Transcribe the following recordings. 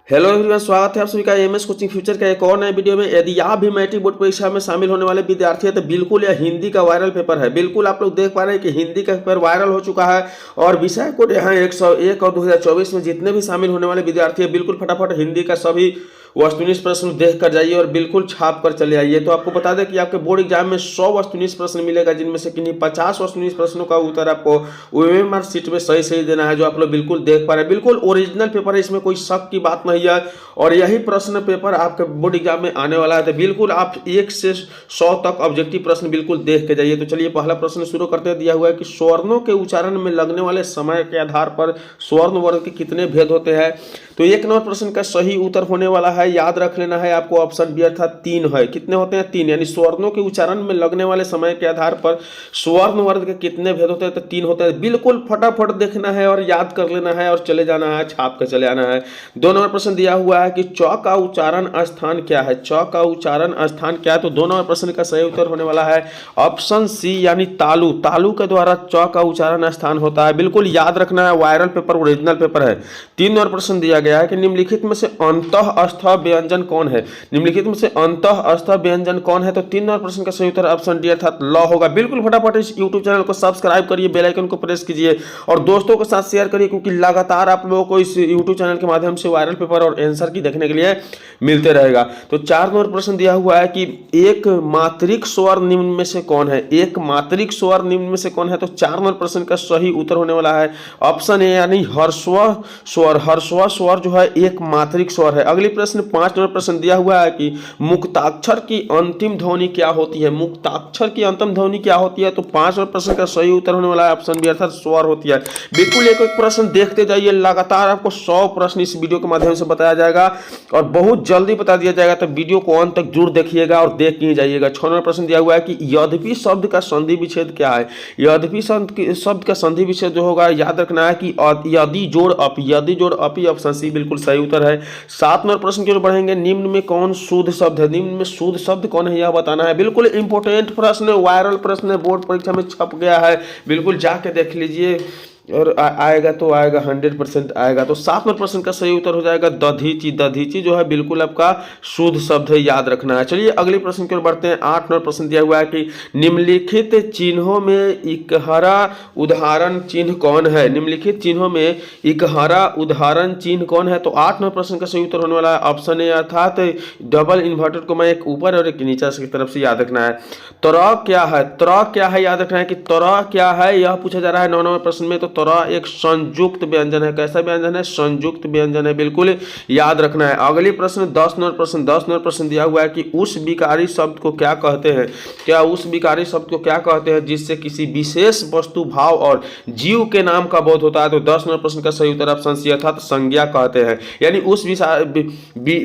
Hello everyone, स्वागत है आप सभी का एमएस कोचिंग फ्यूचर का एक और नए वीडियो में। यदि आप भी मैट्रिक बोर्ड परीक्षा में शामिल होने वाले विद्यार्थी हैं तो बिल्कुल यह हिंदी का वायरल पेपर है। बिल्कुल आप लोग देख पा रहे हैं कि हिंदी का पेपर वायरल हो चुका है और विषय कोड यहाँ 101 और 2024 में जितने भी शामिल होने वाले विद्यार्थी हैं बिल्कुल फटाफट हिंदी का सभी वस्तुनिष्ठ प्रश्न देख कर जाइए और बिल्कुल छाप कर चले आइए। तो आपको बता दें कि आपके बोर्ड एग्जाम में 100 वस्तुनिष्ठ प्रश्न मिलेगा, जिनमें से किन्हीं 50 वस्तुनिष्ठ प्रश्नों का उत्तर आपको ओएमआर शीट में सही सही देना है, जो आप लोग बिल्कुल देख पा रहे हैं। बिल्कुल ओरिजिनल पेपर है, इसमें कोई शक की बात नहीं है और यही प्रश्न पेपर आपके बोर्ड एग्जाम में आने वाला है। तो बिल्कुल आप 1 से 100 तक ऑब्जेक्टिव प्रश्न बिल्कुल देख के जाइए। तो चलिए पहला प्रश्न शुरू करते हैं। दिया हुआ है कि स्वर्णों के उच्चारण में लगने वाले समय के आधार पर स्वर्ण वर्ण के कितने भेद होते हैं। तो 1 नंबर प्रश्न का सही उत्तर होने वाला है, याद रख लेना है आपको, ऑप्शन बी अर्थात 3 है। कितने होते हैं? 3। यानी स्वर्णों के उच्चारण में लगने वाले समय के आधार पर स्वर्ण वर्ण के कितने भेद होते हैं? तो 3 होते हैं। बिल्कुल फटाफट देखना है और याद कर लेना है और चले जाना है, छाप कर चले आना है। 2 नंबर प्रश्न दिया हुआ है कि च का उच्चारण स्थान क्या है। च का उच्चारण स्थान क्या है? तो 2 नंबर प्रश्न का सही उत्तर होने वाला है ऑप्शन सी यानी तालु। तालु के द्वारा च का उच्चारण स्थान होता है। बिल्कुल याद रखना है, वायरल पेपर ओरिजिनल पेपर है। 3 नंबर प्रश्न दिया गया है कि निम्नलिखित में से अंतःस्थ व्यंजन कौन है। निम्नलिखित में से अंतःस्थ व्यंजन कौन है? तो 3 नंबर प्रश्न का सही उत्तर ऑप्शन डी अर्थात ल होगा। बिल्कुल फटाफट इस यूट्यूब चैनल को सब्सक्राइब करिए, बेल आइकन को प्रेस कीजिए और दोस्तों के साथ शेयर करिए, क्योंकि लगातार आप लोगों को इस यूट्यूब चैनल के माध्यम से वायरल पेपर और आंसर की देखने के लिए मिलते रहेगा। तो 4 नंबर प्रश्न दिया हुआ है कि एक मात्रिक स्वर निम्न में से कौन है। एक मात्रिक स्वर निम्न में से कौन है? तो 4 नंबर प्रश्न का सही उत्तर होने वाला है ऑप्शन ए यानी ह्रस्व स्वर। ह्रस्व स्वर जो है एक मात्रिक स्वर है। अगली प्रश्न 5 नंबर प्रश्न दिया हुआ है कि मुक्ताक्षर की अंतिम ध्वनि क्या होती है। मुक्ताक्षर की अंतिम ध्वनि क्या होती है? तो 5 नंबर प्रश्न का सही उत्तर होने वाला है ऑप्शन बी अर्थात स्वर होती है। बिल्कुल एक एक प्रश्न देखते जाइए, लगातार आपको 100 प्रश्न इस वीडियो के माध्यम से बताया जाएगा और बहुत जल्दी बता दिया जाएगा। तो वीडियो को अंत तक जरूर देखिएगा और देख के जाइएगा। 6 नंबर प्रश्न दिया हुआ है कि यद्यपि शब्द का संधि विच्छेद क्या है। यद्यपि शब्द का संधि विच्छेद जो होगा, याद रखना है कि यदि जोड़ अपि। यदि जोड़ अपि, ऑप्शन सी बिल्कुल सही उत्तर है। 7 नंबर प्रश्न की ओर बढ़ेंगे। निम्न में कौन शुद्ध शब्द है। निम्न में शुद्ध शब्द कौन है, यह बताना है। बिल्कुल इंपोर्टेंट प्रश्न, वायरल प्रश्न, बोर्ड परीक्षा में छप गया है। बिल्कुल जाके देख लीजिए और आएगा तो आएगा, 100% आएगा। तो 7 नंबर प्रश्न का सही उत्तर हो जाएगा दधीची। दधीची जो है बिल्कुल आपका शुद्ध शब्द है, याद रखना है। चलिए अगले प्रश्न की ओर बढ़ते हैं। 8 नंबर प्रश्न दिया हुआ है कि निम्नलिखित चिन्हों में इकहरा उदाहरण चिन्ह कौन है। निम्नलिखित चिन्हों में इकहरा उदाहरण चिन्ह कौन है? तो 8 नंबर प्रश्न का सही उत्तर होने वाला है ऑप्शन ए अर्थात डबल इन्वर्टेड कोमा, एक ऊपर और एक नीचे की तरफ से, याद रखना है। तरह क्या है? तरह क्या है, याद रखना है कि तरह क्या है, यह पूछा जा रहा है 9 नंबर प्रश्न में। तो तरह एक संयुक्त व्यंजन है। कैसा व्यंजन है? संयुक्त व्यंजन है, बिल्कुल याद रखना है। अगले प्रश्न 10 नंबर प्रश्न। 10 नंबर प्रश्न दिया हुआ है कि उस विकारी शब्द को क्या कहते हैं। क्या उस विकारी शब्द को क्या कहते हैं जिससे किसी विशेष वस्तु, भाव और जीव के नाम का बोध होता है? तो 10 नंबर प्रश्न का सही उत्तर ऑप्शन सी अर्थात संज्ञा कहते हैं। यानी उस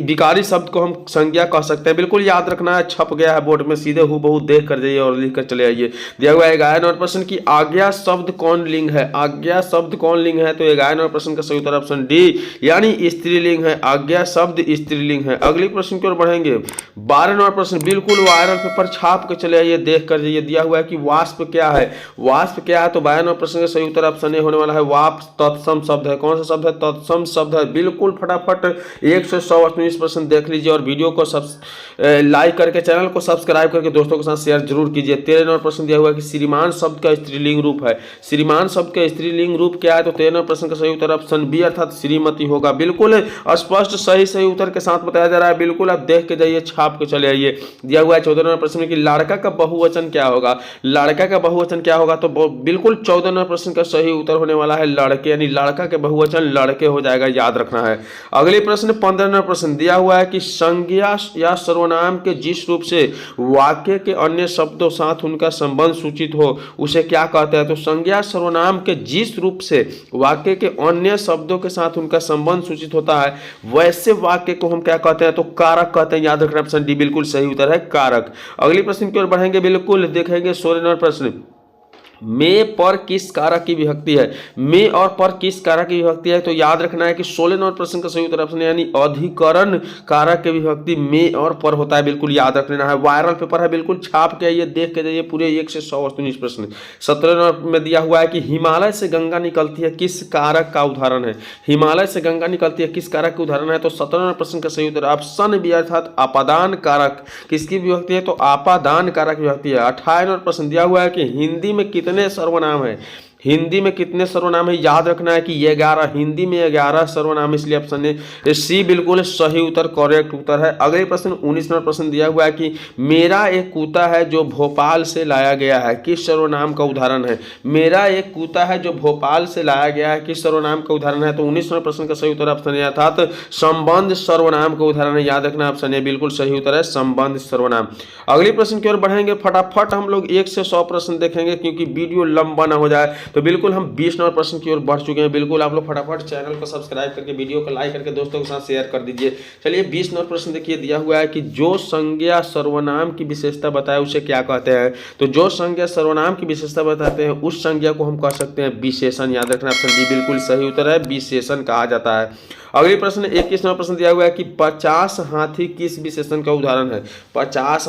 विकारी शब्द को हम संज्ञा कह सकते हैं। बिल्कुल याद रखना है, छप गया है बोर्ड में, सीधे हूबहू देख कर जाइए और लिख कर चले आइए। दिया हुआ है 11 नंबर प्रश्न की आज्ञा शब्द कौन लिंग है। आज्ञा शब्द कौन लिंग है? तो 11 नंबर प्रश्न का सही उत्तर ऑप्शन डी यानी स्त्रीलिंग है। आज्ञा शब्द स्त्रीलिंग है। अगले प्रश्न की ओर बढ़ेंगे। 12 नंबर प्रश्न बिल्कुल वायरल पेपर, छाप के चले आइए, देख कर जाइए। दिया हुआ है कि वाष्प क्या है। वाष्प क्या है? तो 12 नंबर प्रश्न का सही उत्तर ऑप्शन ए होने वाला है वाष्प तत्सम शब्द है। कौन सा शब्द है? तत्सम शब्द है। बिल्कुल फटाफट 1 से 100 प्रश्न देख लीजिए और वीडियो को लाइक करके, चैनल को सब्सक्राइब करके दोस्तों के साथ शेयर जरूर कीजिए। 13 नंबर प्रश्न दिया हुआ है कि श्रीमान शब्द का स्त्रीलिंग रूप है। श्रीमान शब्द का स्त्रीलिंग रूप क्या है? तो 13 नंबर प्रश्न का सही उत्तर ऑप्शन बी अर्थात श्रीमती होगा। बिल्कुल स्पष्ट सही उत्तर के साथ बताया जा रहा है। बिल्कुल आप देख के जाइए, छाप के चले आइए। दिया हुआ है 14 नंबर प्रश्न की लड़का का बहुवचन क्या होगा। लड़का का बहुवचन क्या होगा? तो बिल्कुल 14 नंबर प्रश्न का सही उत्तर होने वाला है लड़के, यानी लड़का के बहुवचन लड़के हो जाएगा, याद रखना है। अगले प्रश्न 15 नंबर प्रश्न दिया हुआ है कि संज्ञा या सर्वनाम के जिस रूप से वाक्य के अन्य शब्दों साथ उनका संबंध सूचित हो उसे क्या कहते हैं। तो संज्ञा सर्वनाम के जिस रूप से वाक्य के अन्य शब्दों के साथ उनका संबंध सूचित होता है वैसे वाक्य को हम क्या कहते हैं? तो कारक कहते हैं, याद रखना ऑप्शन डी बिल्कुल सही उत्तर है कारक। अगले प्रश्न की ओर बढ़ेंगे। बिल्कुल देखेंगे 16 नंबर प्रश्न। में पर किस कारक की विभक्ति है? में और पर किस कारक की विभक्ति है? तो याद रखना है कि 16 नंबर प्रश्न का सही उत्तर ऑप्शन यानी अधिकरण कारक की विभक्ति में और पर होता है, बिल्कुल याद रख लेना है। वायरल पेपर है, बिल्कुल छाप के आइए, देख के जाइए, पूरे 1 से 100 वस्तुनिष्ठ प्रश्न। 17 नंबर में दिया हुआ है कि हिमालय से गंगा निकलती है, किस कारक का उदाहरण है? हिमालय से गंगा निकलती है, किस कारक का उदाहरण है? तो 17 नंबर प्रश्न का सही उत्तर ऑप्शन बी अर्थात आपादान कारक किसकी विभक्ति है? तो आपादान कारक विभक्ति है। 28 नंबर प्रश्न दिया हुआ है कि हिंदी में कितने सर्वनाम है? हिंदी में कितने सर्वनाम है? याद रखना है कि 11, हिंदी में 11 सर्वनाम, इसलिए ऑप्शन ए सी बिल्कुल सही उत्तर, करेक्ट उत्तर है। अगले प्रश्न 19 नंबर प्रश्न दिया हुआ है कि मेरा एक कुत्ता है जो भोपाल से लाया गया है, किस सर्वनाम का उदाहरण है? मेरा एक कुत्ता है जो भोपाल से लाया गया है, किस सर्वनाम का उदाहरण है? तो 19 नंबर प्रश्न का सही उत्तर ऑप्शन ए अर्थात संबंध सर्वनाम का उदाहरण है। याद रखना ऑप्शन ए बिल्कुल सही उत्तर है, संबंध सर्वनाम। अगले प्रश्न की ओर बढ़ेंगे, फटाफट हम लोग 1 से 100 प्रश्न देखेंगे क्योंकि वीडियो लंबा ना हो जाए। तो बिल्कुल हम 20 नंबर प्रश्न की ओर बढ़ चुके हैं। बिल्कुल आप लोग फटाफट चैनल को सब्सक्राइब करके वीडियो को लाइक करके दोस्तों के साथ शेयर कर दीजिए। चलिए 20 नंबर प्रश्न देखिए, दिया हुआ है कि जो संज्ञा सर्वनाम की विशेषता बताए उसे क्या कहते हैं? तो जो संज्ञा सर्वनाम की विशेषता बताते हैं उस संज्ञा को हम कह सकते हैं विशेषण। याद रखना ऑप्शन डी बिल्कुल सही उत्तर है, विशेषण कहा जाता है। अगले प्रश्न 21 नंबर प्रश्न दिया हुआ है कि 50 हाथी किस विशेषण का उदाहरण है? 50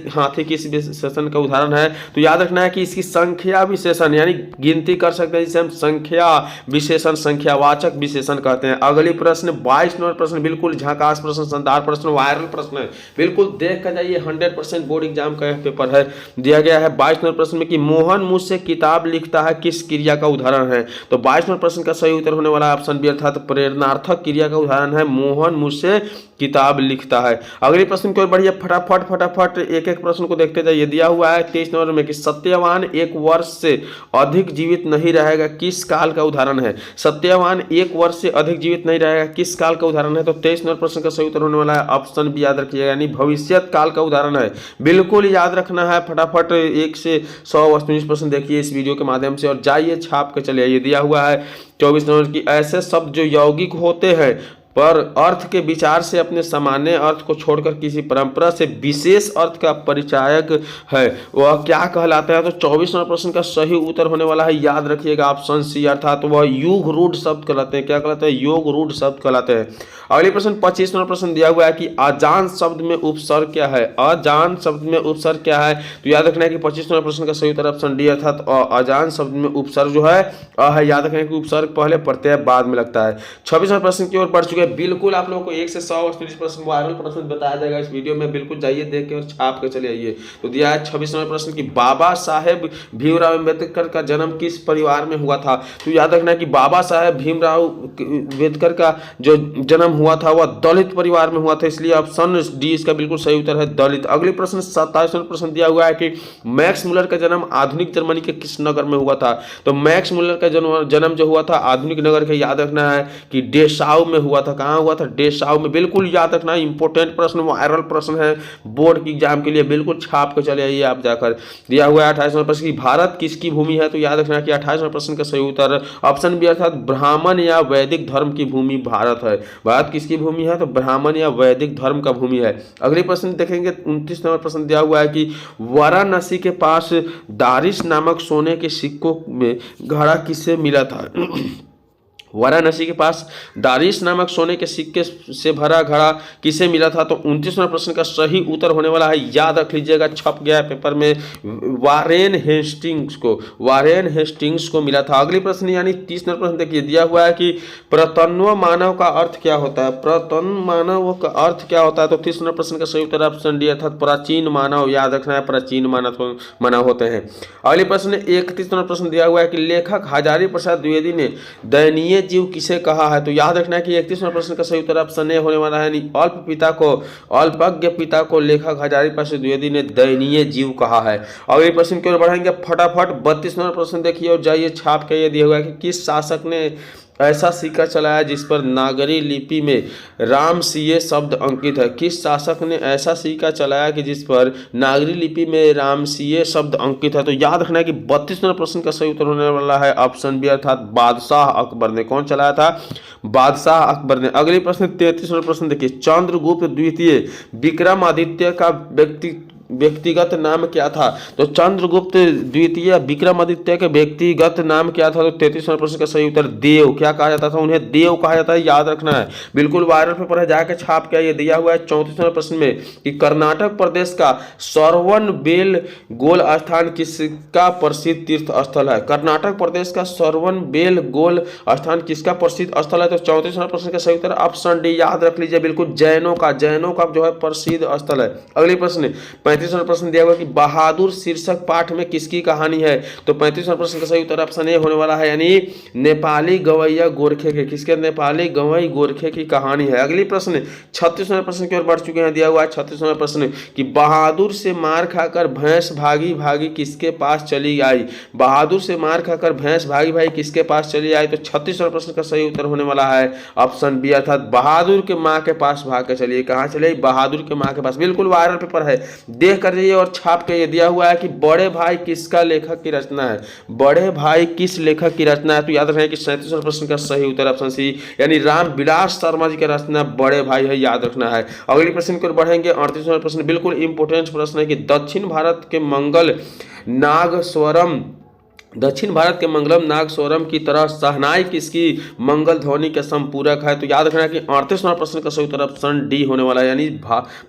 हाथी किस विशेषण का उदाहरण है? तो याद रखना है कि इसकी संख्या विशेषण यानी गिनती कर सकते हैं, जिसे हम संख्या विशेषण, संख्यावाचक विशेषण कहते हैं। अगले प्रश्न 22 नंबर प्रश्न बिल्कुल झकास प्रश्न, शानदार प्रश्न, वायरल प्रश्न है, बिल्कुल देख कर जाइए, 100% बोर्ड एग्जाम का पेपर है। दिया गया है 22 नंबर प्रश्न में कि मोहन मुझसे किताब लिखता है, किस क्रिया का उदाहरण है? तो 22 नंबर प्रश्न का सही उत्तर होने वाला ऑप्शन बी अर्थात प्रेरणार्थक क्रिया का उदाहरण है मोहन मुझसे किताब लिखता है। अगले प्रश्न की ओर बढ़िए, फटाफट एक एक प्रश्न को देखते जाइए। दिया हुआ है 23 नंबर में कि सत्यवान 1 वर्ष से अधिक जीवित नहीं रहेगा, किस काल का उदाहरण है? सत्यवान 1 वर्ष से अधिक जीवित नहीं रहेगा, किस काल का उदाहरण है? तो 23 नंबर प्रश्न का सही उत्तर होने वाला है ऑप्शन बी, याद रखिएगा, यानी भविष्यत काल का उदाहरण है। बिल्कुल याद रखना है, फटाफट 1 से 100 वस्तुनिष्ठ प्रश्न देखिए इस वीडियो के माध्यम से और जाइए छाप के चले आइए। दिया हुआ है 24 नंबर की ऐसे शब्द जो यौगिक होते हैं पर अर्थ के विचार से अपने सामान्य अर्थ को छोड़कर किसी परंपरा से विशेष अर्थ का परिचायक है, वह क्या कहलाता है? तो 24 नंबर प्रश्न का सही उत्तर होने वाला है, याद रखिएगा, ऑप्शन सी अर्थात वह युग रूढ़ शब्द कहलाते हैं। क्या कहलाते हैं? योग रूढ़ शब्द कहलाते हैं। अगले प्रश्न 25 नंबर प्रश्न दिया हुआ है कि अजान शब्द में उपसर्ग क्या है? अजान शब्द में उपसर्ग क्या है? तो याद रखना है कि 25 नंबर प्रश्न का सही उत्तर ऑप्शन डी अर्थात अजान शब्द में उपसर्ग जो है है। याद रखना है कि उपसर्ग पहले प्रत्यय बाद में लगता है। 26 नंबर प्रश्न की ओर बढ़ चुके हैं। बिल्कुल आप लोगों को 1 से 100 वस्तुनिष्ठ प्रश्न, वायरल प्रश्न बताया जाएगा इस वीडियो में, बिल्कुल जाइए देख के और छाप के चले आइए। तो दिया है 26 नंबर प्रश्न की बाबा साहेब भीमराव अम्बेडकर का जन्म किस परिवार में हुआ था? तो याद रखना है कि बाबा साहेब भीमराव अम्बेडकर का जो जन्म हुआ था वह दलित परिवार में हुआ था, इसलिए ऑप्शन डी इसका बिल्कुल सही उत्तर है, दलित। अगले प्रश्न 27 नंबर प्रश्न दिया हुआ है कि मैक्स मुलर का जन्म आधुनिक जर्मनी के किस नगर में हुआ था? तो मैक्स मुलर का जन्म जो हुआ था आधुनिक नगर के, याद रखना है कि डेसाउ में हुआ था। कहाँ हुआ था? डेसाउ में। बिल्कुल याद रखना, इंपॉर्टेंट प्रश्न, वायरल प्रश्न है बोर्ड की एग्जाम के लिए, बिल्कुल छाप के चले आइए आप जाकर। दिया हुआ है 28 नंबर प्रश्न की भारत किसकी भूमि है? तो याद रखना कि 28 नंबर प्रश्न का सही उत्तर ऑप्शन बी अर्थात ब्राह्मण या वैदिक धर्म की भूमि भारत है। भारत किसकी भूमि है? तो ब्राह्मण या वैदिक धर्म का भूमि है। अगले प्रश्न देखेंगे 29 नंबर प्रश्न दिया हुआ है कि वाराणसी के पास दारिश नामक सोने के सिक्कों में घड़ा किससे मिला था? वाराणसी के पास दारिश नामक सोने के सिक्के से भरा घड़ा किसे मिला था? तो 29वां प्रश्न का सही उत्तर होने वाला है, याद रख लीजिएगा, छप गया है पेपर में, वारेन हेस्टिंग्स को मिला था। अगले प्रश्न यानी 30 नंबर प्रश्न देखिए, दिया हुआ है कि प्रतन्व मानव का अर्थ क्या होता है? प्रतन्व मानव का अर्थ क्या होता है? तो 30 नंबर प्रश्न का सही उत्तर ऑप्शन डी अर्थात प्राचीन मानव। याद रखना है, प्राचीन मानव होते हैं। अगले प्रश्न 31 नंबर प्रश्न दिया हुआ है कि लेखक हजारी प्रसाद द्विवेदी ने दयनीय जीव किसे कहा है? तो याद रखना है कि 31वां प्रश्न का सही उत्तर ऑप्शन ए होने वाला है, अल्पज्ञ पिता को लेखक हजारी प्रसाद द्विवेदी ने दयनीय जीव कहा है। अगले प्रश्न की ओर बढ़ेंगे फटाफट। 32 नंबर प्रश्न देखिए और जाइए छाप के, ये दिया हुआ है कि किस शासक ने ऐसा सिक्का चलाया जिस पर नागरी लिपि में राम सीए शब्द अंकित है? किस शासक ने ऐसा सिक्का चलाया कि जिस पर नागरी लिपि में राम सीए शब्द अंकित है? तो याद रखना है कि 32 नंबर प्रश्न का सही उत्तर होने वाला है ऑप्शन बी अर्थात बादशाह अकबर ने। कौन चलाया था? बादशाह अकबर ने। अगले प्रश्न 33 नंबर प्रश्न देखिए, चंद्रगुप्त द्वितीय विक्रमादित्य का व्यक्तिगत नाम क्या था? तो चंद्रगुप्त द्वितीय विक्रमादित्य के व्यक्तिगत नाम क्या था? तो 33वां प्रश्न का सही उत्तर देव। क्या कहा जाता था उन्हें? देव कहा जाता है, याद रखना है। बिल्कुल वायरल पेपर है, जाके छाप के ये दिया हुआ है 34वें प्रश्न में कि कर्नाटक प्रदेश का श्रवणबेलगोल स्थान किसका प्रसिद्ध तीर्थ स्थल है? कर्नाटक प्रदेश का श्रवणबेलगोल स्थान किसका प्रसिद्ध स्थल है? तो 34वां प्रश्न का सही उत्तर ऑप्शन डी, याद रख लीजिए, बिल्कुल जैनों का जो है प्रसिद्ध स्थल है। अगले प्रश्न 35वां प्रश्न दिया हुआ कि बहादुर शीर्षक पाठ में किसकी कहानी है? तो 35वां प्रश्न का सही उत्तर ऑप्शन ए होने वाला है, यानी नेपाली गवैया गोरखे के, किसके? नेपाली गवई गोरखे की कहानी है। अगली प्रश्न 36वां प्रश्न की ओर बढ़ चुके हैं। दिया हुआ है 36वां प्रश्न कि बहादुर से मार खाकर भैंस भागी भागी किसके पास चली आई? बहादुर से मार खाकर भैंस भागी भागी किसके पास चली आई? तो 36वां प्रश्न का सही उत्तर होने वाला है ऑप्शन बी, अर्थात बहादुर के माँ के पास भाग के चलिए। कहाँ चले? बहादुर के माँ के पास। बिल्कुल वायरल पेपर है, देख कर जाइए और छाप के। ये दिया हुआ है कि बड़े भाई किसका लेखक की रचना है? बड़े भाई किस लेखक की रचना है? तो याद रखना है कि 37वां प्रश्न का सही उत्तर ऑप्शन सी, यानी रामविलास शर्मा जी की रचना बड़े भाई है, याद रखना है। अगले प्रश्न की ओर बढ़ेंगे। 38वां प्रश्न बिल्कुल इंपोर्टेंट प्रश्न है कि दक्षिण भारत के मंगलम नागस्वरम की तरह शहनाई किसकी मंगल ध्वनि के संपूरक है? तो याद रखना है कि 38वां प्रश्न का सही उत्तर ऑप्शन डी होने वाला है, यानी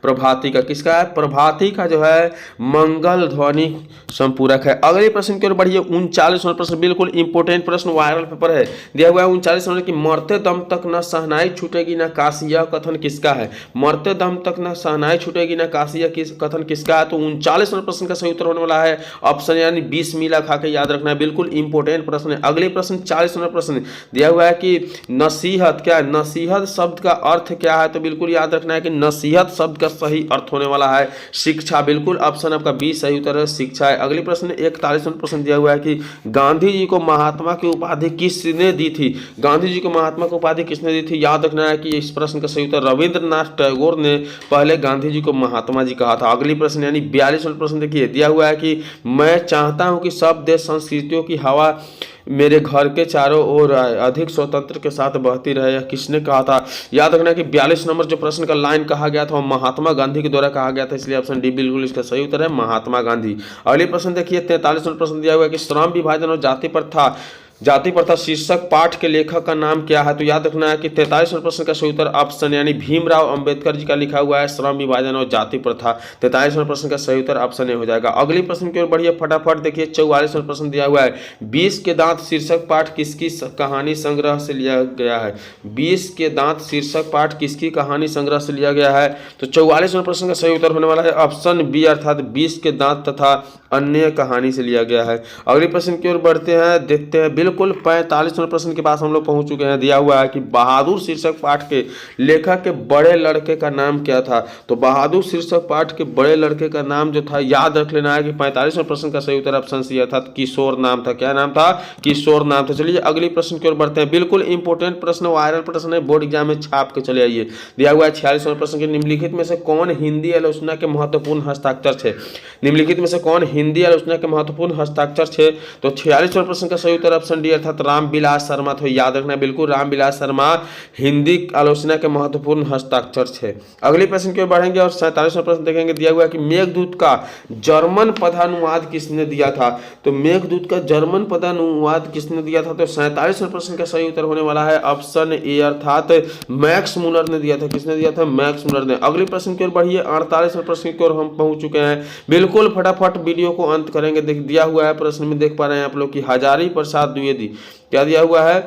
प्रभाती का। किसका है? प्रभाती का जो है मंगल ध्वनि संपूरक है। अगले प्रश्न की ओर बढ़िए। 39वां प्रश्न बिल्कुल इंपोर्टेंट प्रश्न, वायरल पेपर है, दिया हुआ है 39वां कि मरते दम तक न शहनाई छूटेगी न काशी, यह कथन किसका है? मरते दम तक न शहनाई छूटेगी न काशी, यह कथन किसका है? तो 39वां प्रश्न का सही उत्तर होने वाला है ऑप्शन, यानी 20 मीला खा के, याद रखना है, बिल्कुल इंपोर्टेंट प्रश्न है। अगले प्रश्न 40वां प्रश्न दिया हुआ है कि नसीहत क्या है? नसीहत शब्द का अर्थ क्या है? तो बिल्कुल याद रखना है कि नसीहत शब्द का सही अर्थ होने वाला है शिक्षा। बिल्कुल ऑप्शन आपका बी सही उत्तर है, शिक्षा है। अगले प्रश्न 41वां प्रश्न दिया हुआ है कि गांधी जी को महात्मा की उपाधि किसने दी थी? गांधी जी को महात्मा की उपाधि किसने दी थी? याद रखना है कि इस प्रश्न का सही उत्तर रविंद्रनाथ टैगोर ने पहले गांधी जी को महात्मा जी कहा था। अगली प्रश्न यानी 42वां प्रश्न देखिए, दिया हुआ है कि मैं चाहता हूं कि सब देश संस्कृतियों की हवा मेरे घर के चारों ओर अधिक स्वतंत्र के साथ बहती रहे, किसने कहा था? याद रखना कि 42 नंबर जो प्रश्न का लाइन कहा गया था वो महात्मा गांधी के द्वारा कहा गया था, इसलिए ऑप्शन डी बिल्कुल इसका सही उत्तर है, महात्मा गांधी। अगले प्रश्न देखिए 43वां प्रश्न दिया हुआ है कि श्रम विभाजन और जाति प्रथा शीर्षक पाठ के लेखक का नाम क्या है? तो याद रखना है कि 43वां प्रश्न का सही उत्तर ऑप्शन यानी भीमराव अंबेडकर जी का लिखा हुआ है श्रम विभाजन और जाति प्रथा। 43वां प्रश्न का सही उत्तर ऑप्शन ए हो जाएगा। अगली प्रश्न की ओर बढ़िए फटाफट देखिए। 44वां प्रश्न दिया हुआ है 20 के दांत शीर्षक पाठ किसकी कहानी संग्रह से लिया गया है? 20 के दांत शीर्षक पाठ किसकी कहानी संग्रह से लिया गया है? तो 44वां प्रश्न का सही उत्तर होने वाला है ऑप्शन बी, अर्थात 20 के दांत तथा अन्य कहानी से लिया गया है। अगले प्रश्न की ओर बढ़ते हैं, देखते हैं। बिल्कुल 45वें प्रश्न के पास हम लोग पहुंच चुके हैं। दिया हुआ है कि बहादुर शीर्षक पाठ के लेखक के बड़े लड़के का नाम क्या था? तो बहादुर शीर्षक पाठ के बड़े लड़के का नाम जो था, याद रख लेना है कि 45वें प्रश्न का सही उत्तर ऑप्शन सी अर्थात किशोर नाम था। क्या नाम था? किशोर नाम था। चलिए अगले प्रश्न की ओर बढ़ते हैं। बिल्कुल इंपोर्टेंट प्रश्न, वायरल प्रश्न है, बोर्ड एग्जाम में छाप के चले आइए। दिया हुआ है 46वें प्रश्न के निम्नलिखित में से कौन हिंदी आलोचना के महत्वपूर्ण हस्ताक्षर थे? निम्नलिखित में से कौन हिंदी आलोचना के महत्वपूर्ण हस्ताक्षर थे? तो 46वें प्रश्न का सही उत्तर ऑप्शन डी अर्थात रामविलास शर्मा। तो याद रखना बिल्कुल रामविलास शर्मा हिंदी आलोचना के महत्वपूर्ण हस्ताक्षर थे। अगले प्रश्न की ओर बढ़ेंगे और 47वां प्रश्न देखेंगे। दिया हुआ है कि मेघदूत का जर्मन पदानुवाद किसने दिया था? तो मेघदूत का जर्मन पदानुवाद किसने दिया था? तो 47वें प्रश्न का सही उत्तर होने वाला है ऑप्शन ए अर्थात मैक्स मुलर ने दिया था। किसने दिया था? मैक्स मुलर ने। अगले प्रश्न की ओर बढ़िए। 48वें प्रश्न की ओर हम पहुंच चुके हैं। बिल्कुल फटाफट वीडियो को अंत करेंगे। दिया हुआ है प्रश्न में देख पा रहे हैं आप लोग की हजारी प्रसाद द्विवेदी, क्या दिया हुआ है?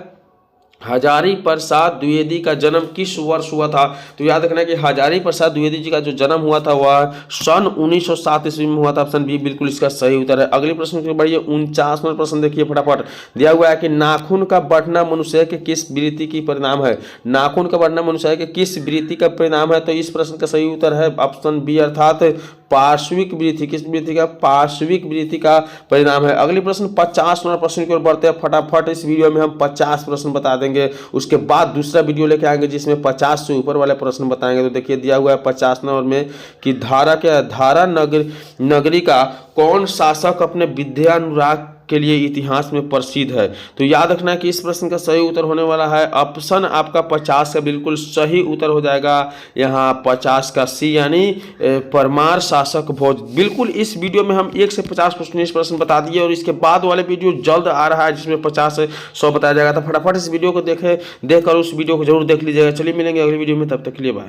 हजारी प्रसाद द्विवेदी का जन्म किस वर्ष हुआ था? तो याद रखना कि हजारी प्रसाद द्विवेदी जी का जो जन्म हुआ था वह सन 1907 ईस्वी में हुआ था। ऑप्शन बी बिल्कुल इसका सही उत्तर है। अगले प्रश्न की बढ़िए। 49वां प्रश्न देखिए फटाफट। दिया हुआ है कि नाखून का बढ़ना मनुष्य के किस वृत्ति की परिणाम है? नाखून का बढ़ना मनुष्य के किस वृत्ति का परिणाम है? तो इस प्रश्न का सही उत्तर है ऑप्शन बी अर्थात पार्श्विक वृद्धि। किस वृद्धि का? पार्श्विक वृद्धि का परिणाम है। अगले प्रश्न 50वां प्रश्न की ओर बढ़ते हैं फटाफट। इस वीडियो में हम 50 प्रश्न बता देंगे, उसके बाद दूसरा वीडियो लेके आएंगे जिसमें 50 से ऊपर वाले प्रश्न बताएंगे। तो देखिए दिया हुआ है 50 नंबर में कि धारा नगरी का कौन शासक अपने विद्यानुराग के लिए इतिहास में प्रसिद्ध है? तो याद रखना कि इस प्रश्न का सही उत्तर होने वाला है ऑप्शन आपका 50 का बिल्कुल सही उत्तर हो जाएगा यहाँ 50 का सी, यानी परमार शासक भोज। बिल्कुल इस वीडियो में हम 1 से 50 प्रश्न बता दिए और इसके बाद वाले वीडियो जल्द आ रहा है जिसमें 50 से 100 बताया जाएगा। तो फटाफट इस वीडियो को देखकर उस वीडियो को जरूर देख लीजिएगा। चलिए मिलेंगे अगली वीडियो में, तब तक के लिए बाय।